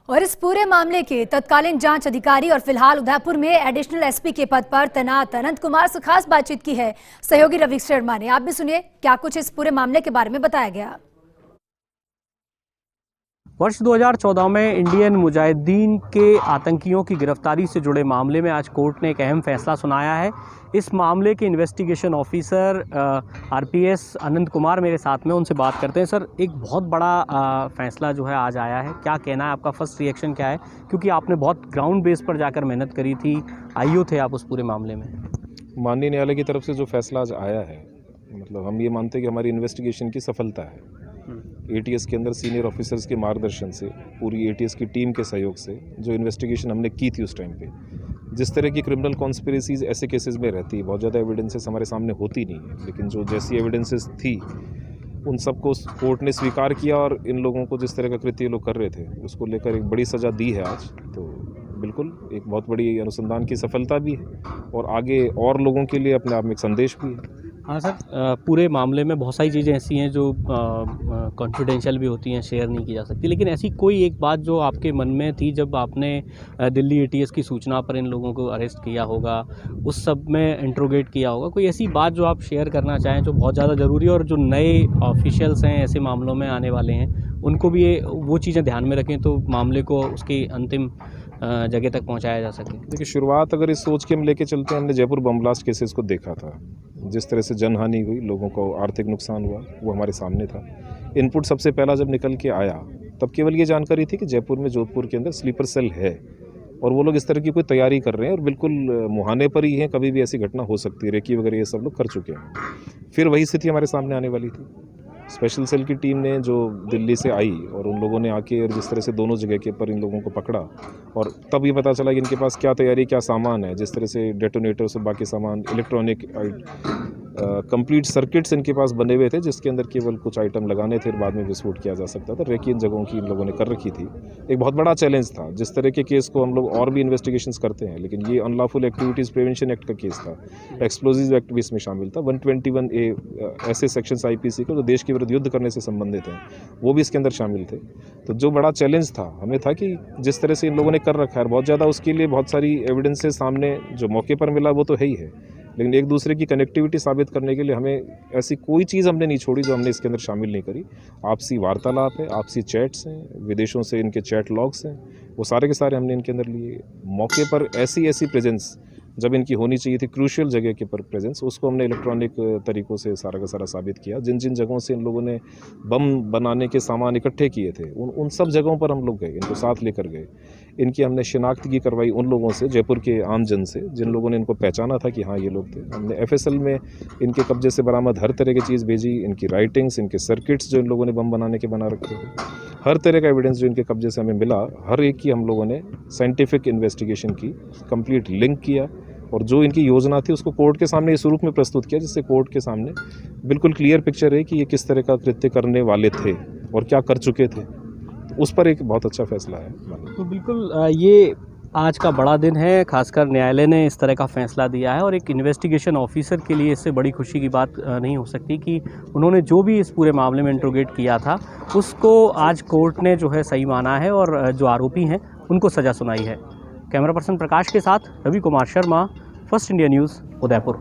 और इस पूरे मामले के तत्कालीन जांच अधिकारी और फिलहाल उदयपुर में एडिशनल एसपी के पद पर तैनात अनंत कुमार से खास बातचीत की है सहयोगी रवि शर्मा ने। आप भी सुनिए क्या कुछ इस पूरे मामले के बारे में बताया गया। वर्ष 2014 में इंडियन मुजाहिदीन के आतंकियों की गिरफ्तारी से जुड़े मामले में आज कोर्ट ने एक अहम फैसला सुनाया है। इस मामले के इन्वेस्टिगेशन ऑफिसर आरपीएस अनंत कुमार मेरे साथ में, उनसे बात करते हैं। सर, एक बहुत बड़ा फैसला जो है आज आया है, क्या कहना है आपका? फर्स्ट रिएक्शन क्या है, क्योंकि आपने बहुत ग्राउंड बेस पर जाकर मेहनत करी थी, आईओ थे आप उस पूरे मामले में। माननीय न्यायालय की तरफ से जो फैसला आज आया है, मतलब हम ये मानते हैं कि हमारी इन्वेस्टिगेशन की सफलता है। एटीएस के अंदर सीनियर ऑफिसर्स के मार्गदर्शन से, पूरी एटीएस की टीम के सहयोग से जो इन्वेस्टिगेशन हमने की थी उस टाइम पे, जिस तरह की क्रिमिनल कॉन्स्पिरेसीज ऐसे केसेस में रहती है, बहुत ज़्यादा एविडेंसेस हमारे सामने होती नहीं है, लेकिन जो जैसी एविडेंसेस थी उन सबको कोर्ट ने स्वीकार किया और इन लोगों को जिस तरह का कृत्य लोग कर रहे थे उसको लेकर एक बड़ी सज़ा दी है आज। तो बिल्कुल एक बहुत बड़ी अनुसंधान की सफलता भी है और आगे और लोगों के लिए अपने आप में एक संदेश भी है। हाँ सर, पूरे मामले में बहुत सारी चीज़ें ऐसी हैं जो कॉन्फिडेंशियल भी होती हैं, शेयर नहीं की जा सकती, लेकिन ऐसी कोई एक बात जो आपके मन में थी जब आपने दिल्ली एटीएस की सूचना पर इन लोगों को अरेस्ट किया होगा, उस सब में इंट्रोगेट किया होगा, कोई ऐसी बात जो आप शेयर करना चाहें जो बहुत ज़्यादा ज़रूरी है और जो नए ऑफिशियल्स हैं ऐसे मामलों में आने वाले हैं उनको भी वो चीज़ें ध्यान में रखें तो मामले को उसकी अंतिम जगह तक पहुंचाया जा सके? देखिए, शुरुआत अगर इस सोच के हम लेके चलते हैं, हमने जयपुर बम ब्लास्ट केसेस को देखा था, जिस तरह से जनहानि हुई, लोगों को आर्थिक नुकसान हुआ, वो हमारे सामने था। इनपुट सबसे पहला जब निकल के आया तब केवल ये जानकारी थी कि जयपुर में, जोधपुर के अंदर स्लीपर सेल है और वो लोग इस तरह की कोई तैयारी कर रहे हैं और बिल्कुल मुहाने पर ही हैं, कभी भी ऐसी घटना हो सकती है, रेकी वगैरह ये सब लोग कर चुके हैं। फिर वही स्थिति हमारे सामने आने वाली थी। स्पेशल सेल की टीम ने जो दिल्ली से आई और उन लोगों ने आके और जिस तरह से दोनों जगह के पर इन लोगों को पकड़ा और तब ये पता चला कि इनके पास क्या तैयारी, क्या सामान है, जिस तरह से डेटोनेटर्स और बाकी सामान, इलेक्ट्रॉनिक कंप्लीट सर्किट्स इनके पास बने हुए थे, जिसके अंदर केवल कुछ आइटम लगाने थे और बाद में विस्फोट किया जा सकता था। रेकी इन जगहों की इन लोगों ने कर रखी थी। एक बहुत बड़ा चैलेंज था। जिस तरह के केस को हम लोग और भी इन्वेस्टिगेशंस करते हैं, लेकिन ये अनलॉफुल एक्टिविटीज़ प्रिवेंशन एक्ट का केस था, एक्सप्लोजिव एक्ट भी इसमें शामिल था, 121A ऐसे सेक्शंस आईपीसी को जो देश के विरुद्ध युद्ध करने से संबंधित हैं, वो भी इसके अंदर शामिल थे। तो जो बड़ा चैलेंज था हमें था कि जिस तरह से इन लोगों ने कर रखा है, बहुत ज़्यादा उसके लिए बहुत सारी एविडेंसेस सामने जो मौके पर मिला वो तो है ही है, लेकिन एक दूसरे की कनेक्टिविटी साबित करने के लिए हमें ऐसी कोई चीज़ हमने नहीं छोड़ी जो हमने इसके अंदर शामिल नहीं करी। आपसी वार्तालाप है, आपसी चैट्स हैं, विदेशों से इनके चैट लॉग्स हैं, वो सारे के सारे हमने इनके अंदर लिए। मौके पर ऐसी प्रेजेंस जब इनकी होनी चाहिए थी, क्रूशियल जगह के पर प्रेजेंस, उसको हमने इलेक्ट्रॉनिक तरीक़ों से सारा का सारा साबित किया। जिन जिन जगहों से इन लोगों ने बम बनाने के सामान इकट्ठे किए थे उन सब जगहों पर हम लोग गए, इनको साथ लेकर गए। इनकी हमने शिनाख्त की करवाई उन लोगों से, जयपुर के आम जन से, जिन लोगों ने इनको पहचाना था कि हाँ ये लोग थे। हमने एफएसएल में इनके कब्जे से बरामद हर तरह की चीज़ भेजी, इनकी राइटिंग्स, इनके सर्किट्स जो इन लोगों ने बम बनाने के बना रखे थे, हर तरह का एविडेंस जो इनके कब्जे से हमें मिला, हर एक की हम लोगों ने साइंटिफिक इन्वेस्टिगेशन की, कंप्लीट लिंक किया और जो इनकी योजना थी उसको कोर्ट के सामने इस रूप में प्रस्तुत किया जिससे कोर्ट के सामने बिल्कुल क्लियर पिक्चर है कि ये किस तरह का कृत्य करने वाले थे और क्या कर चुके थे। तो उस पर एक बहुत अच्छा फैसला है। तो बिल्कुल ये आज का बड़ा दिन है, खासकर न्यायालय ने इस तरह का फैसला दिया है और एक इन्वेस्टिगेशन ऑफिसर के लिए इससे बड़ी खुशी की बात नहीं हो सकती कि उन्होंने जो भी इस पूरे मामले में इंट्रोगेट किया था उसको आज कोर्ट ने जो है सही माना है और जो आरोपी हैं उनको सज़ा सुनाई है। कैमरा पर्सन प्रकाश के साथ Ravi Kumar Sharma, first India news, Udaipur.